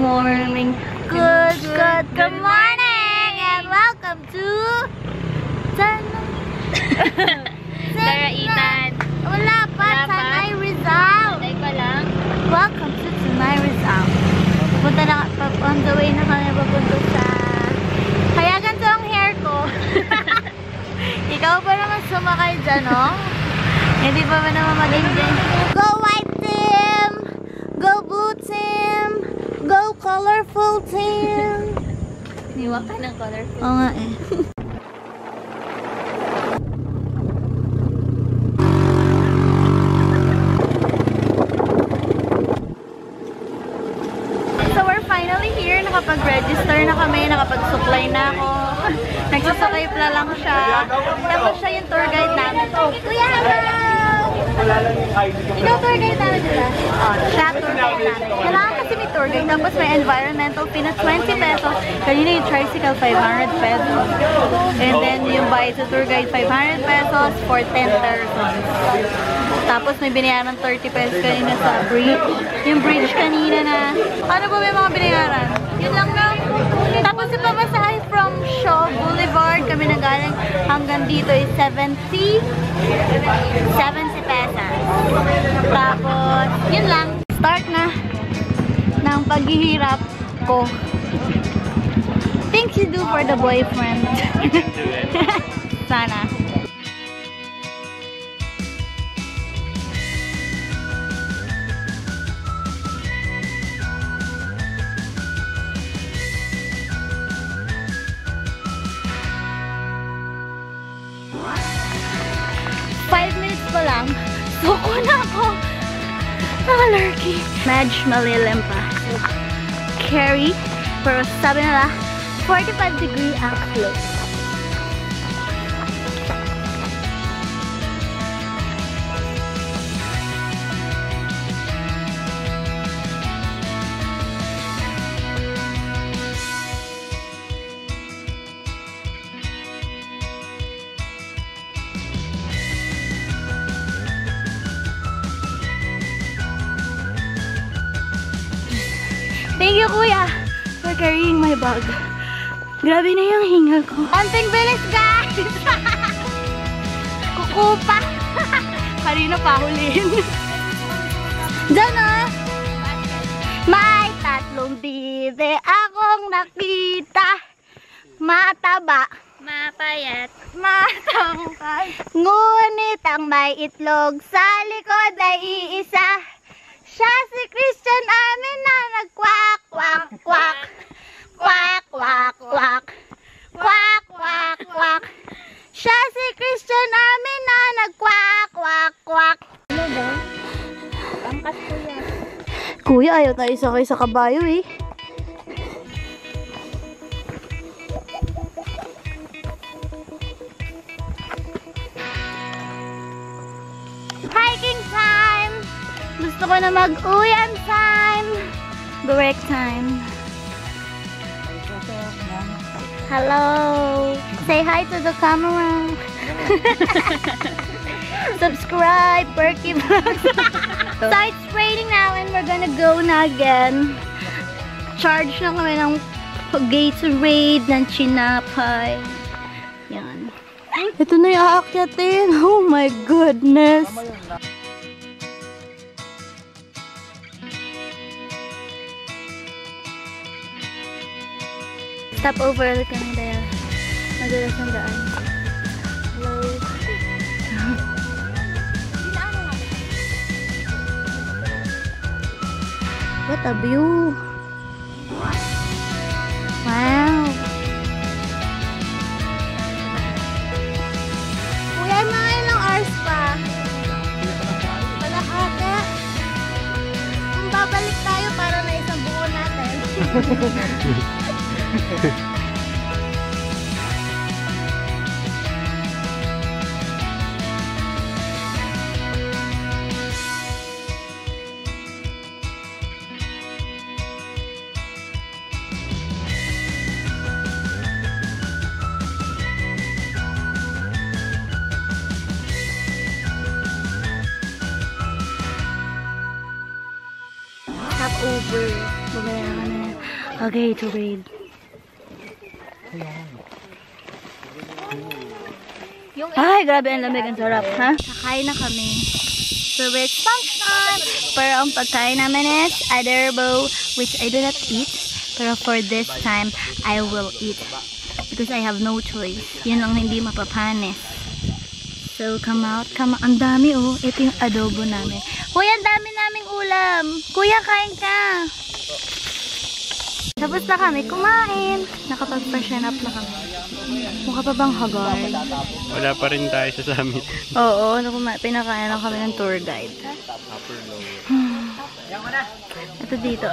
morning. Good morning! And welcome to... Daraitan. Wala pa, Tanay Rizal. Tanay pa lang. Welcome to Tanay Rizal. Punta na, on the way na kami papunta sa... Kaya ganito ang hair ko. Ikaw pa naman sumakay dyan, no? Hindi pa ba naman magiging... Go white team! Go blue team! Go colorful team! Niwa ka ng colorful. Oo nga eh. So we're finally here. Nakapag-register na kami. Nakapag-supply na ako. Nagsasakay pala lang siya. Tapos siya yung tour guide namin. Kuya, hello! Ikaw tour guide namin dila? Oh, siya tour guide namin. Kailangan kasi may tour guide. Tapos may environmental fee na 20 pesos. Kanina yung tricycle, 500 pesos. And then yung bayad sa tour guide, 500 pesos for 10 persons. Tapos may binayaran 30 pesos kanina sa bridge. Yung bridge kanina na, ano ba may mga binayaran? Yun lang na. Tapos yung pamasahe from Shaw Boulevard, kami nagaling hanggang dito is 70 pesos. Tapos, yun lang. Start na ng paghihirap ko. Things you do for the boyfriend. Sana. Lang. Suko na ako. Naka-lurky. Medj malilim pa. Carry. Pero sabi nila, 45-degree ang slope. Thank you, Kuya, for carrying my bag. Grabe na yung hingal ko. Anting bilis, guys! Kukupa! Kanina pa huliin. Diyan, oh! May tatlong bibe akong nakita. Mataba. Mapayat. Matangkad. Ngunit ang may itlog sa likod ay iisa. Siya si Christian Amin na nag-quack, quack, quack. Quack, quack, quack. Quack, quack, quack. Siya si Christian Amin na nag-quack, quack, quack. Ano ba? Pangkas ko yan. Kuya, ayaw tayo sakay sa kabayo eh. Hiking time! Gusto ko na mag-uwi on time. Break time. Hello. Say hi to the camera. Subscribe, Perky Vlogs. So it's raining now and we're gonna go na again. Charge na kami ng Gatorade, ng Chinapay. Yan. Ito na yung aakyatin. Oh my goodness. Stop over kami dahil madulas ang daan. Hello. What a view! Wow! Kuya, mga ilang hours pa? Kalahati. Kung babalik tayo para na isang buo natin. Stop over. Babayaran na yan. Okay, to read. Ay, grabe ang lamig. Ang sarap, ha? Nakain na kami. So, it's lunchtime. Pero ang pagkain namin is adobo, which I do not eat. Pero for this time, I will eat. Because I have no choice. Yun lang hindi mapapanis. So, come out. Ang dami, oh. Ito yung adobo namin. Kuya, ang dami naming ulam. Kuya, kain ka. Tapos na kami kumain. Nakapag-freshen up na kami. Mukha pa bang haggard? Wala pa rin tayo sa summit. Oo, pinakain lang kami ng tour guide. Ito dito.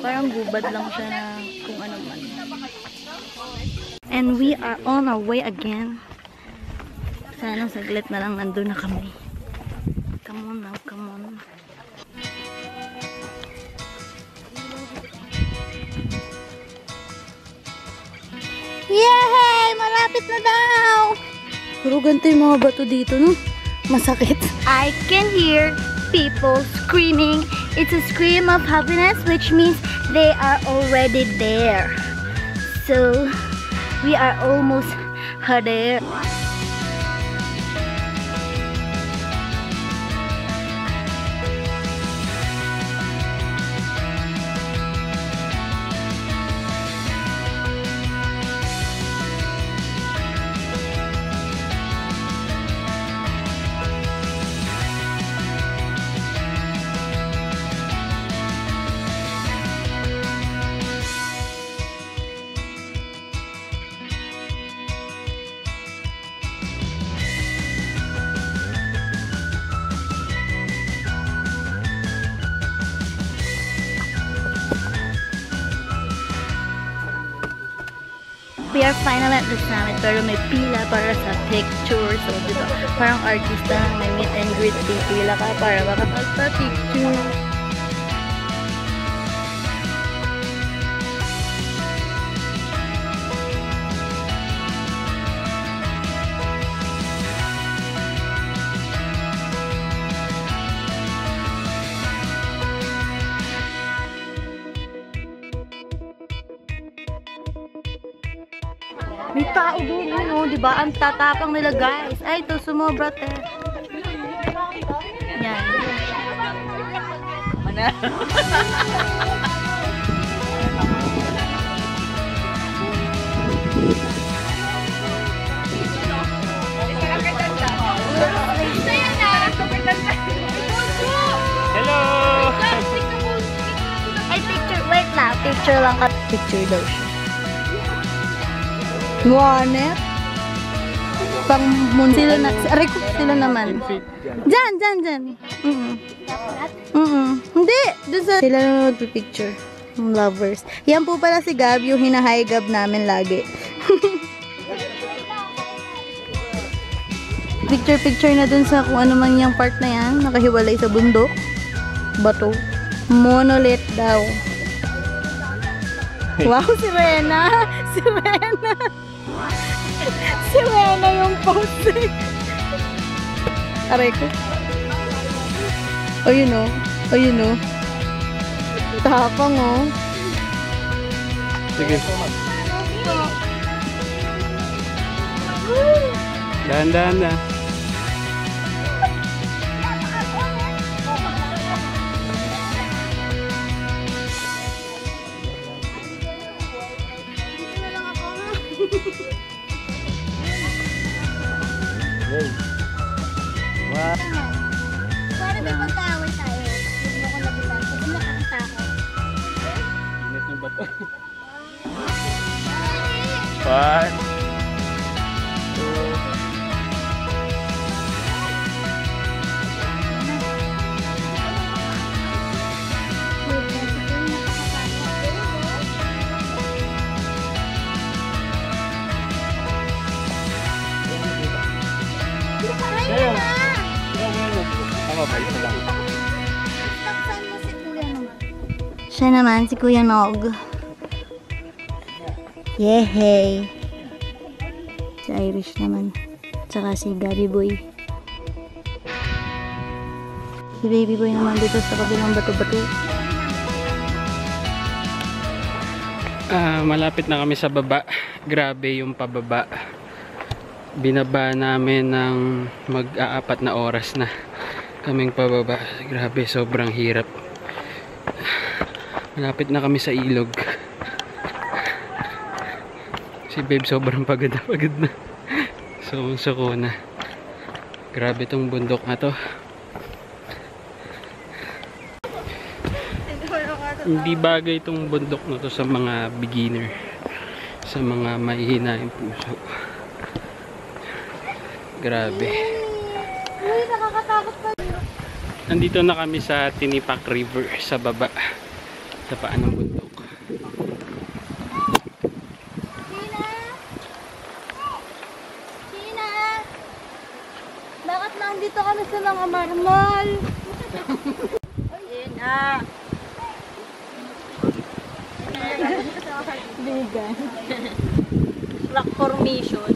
Parang gubad lang siya na kung ano man. And we are on our way again. Sana saglit na lang nandun na kami. Come on now, come on. Yay! Malapit na daw! Puro ganito yung mga bato dito, no? Masakit. I can hear people screaming. It's a scream of happiness, which means they are already there. So, we are almost there. We are finally at the summit, pero may pila para sa picture. So, diba, parang artista, may meet and greet, pila ka para makapagpa-picture. May tao doon, ano, di ba? Ang tatapang nila, guys. Ay, ito, sumobra, te. Yan. Mana? Hello! Ay, picture. Wait lang. Picture lang ka. Picture daw siya. Wanet. Pang sila na, aray ko, sila naman. Diyan. Hindi, doon sa sila na magpipicture. Lovers. Yan po pala si Gab, yung hinahay Gab namin lagi. Picture na dun sa kung ano man yung part na yan. Nakahiwalay sa bundok. Bato. Monolith daw. Wow, si Rena! Si Rena! Si Rena yung pose. Aray ko. Ayun o. Ayun o. Tapang o. Sige. Dahan-dahan na. Wow. Para may pagkaaway tayo. Huwag mo ko nabitan. Kasi nakakita ako. Init ng bato. 1, 2. Siya naman, si Kuya Nog. Yehey! Si Irish naman. Tsaka si Gabby Boy. Si Baby Boy naman dito sa kabilang bato-bato. Malapit na kami sa baba. Grabe yung pababa. Binaba namin ng mag-aapat na oras na kaming pababa. Grabe, sobrang hirap. Malapit na kami sa ilog. Si babe sobrang pagod na. Suko na. Grabe tong bundok na to. Hindi bagay itong bundok na to sa mga beginner, sa mga mahihina yung puso. Grabe. Uy, nakakatakot pa. Nandito na kami sa Tinipak River sa baba, sa paan ng bundok. Tina! Bakit nandito kami sa mga marmol? Tina! Vegan. Rock formation.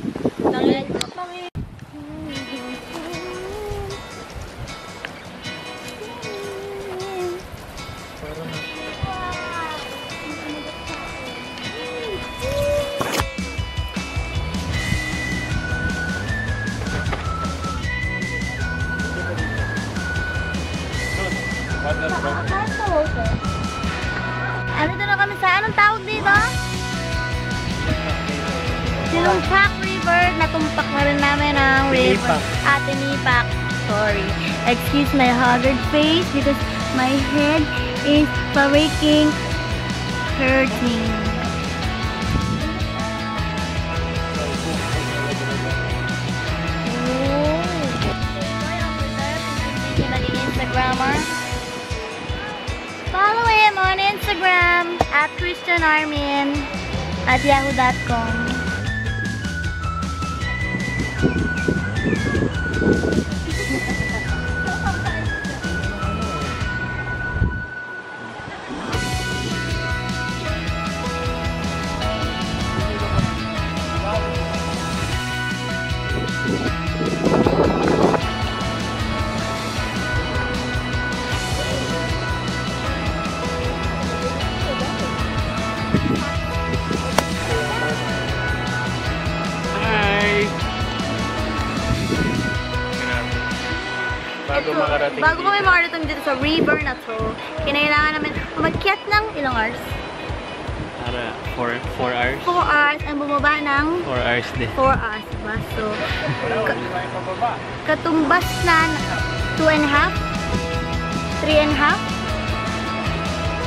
Andito na kami sa anong tawag dito? Tinipak River. Natumpak na rin namin ang river. Tinipak. Sorry. Excuse my haggard face because my head is freaking hurting. Instagrammer. Follow him on Instagram at ChristianArmin at yahoo.com. Bago kami makarating dito sa river na to, kinailangan namin umakyat ng ilang hours? 4 hours? 4 hours and bumaba ng 4 hours din. 4 hours, diba? So, katumbas na 2.5? 3.5?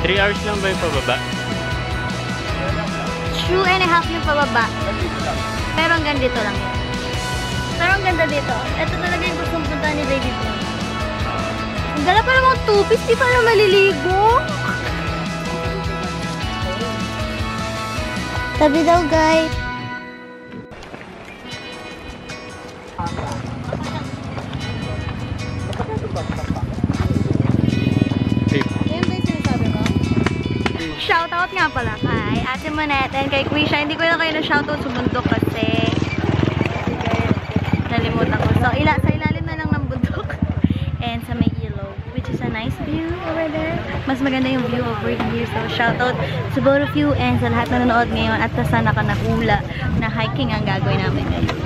3 hours lang ba yung pababa? 2.5 yung pababa. Pero hanggang dito lang yun. Pero ang ganda dito. Ito talaga yung gustong punta ni baby ko. Ang gala pa namang tupis, di pa na maliligo. Tabi daw, guys. Yan ba yung sinasabi mo? Shoutout nga pala kay Ate Monette and kay Quisha. Hindi ko na kayo na-shoutout sa bundok kasi nalimutan ko. So, sa ilalim na lang ng bundok and sa may ilog, which is a nice view over there. Mas maganda yung view over here. So, shoutout sa both of you and sa lahat na nanonood ngayon at sa sana ka nakula na hiking ang gagawin namin ngayon.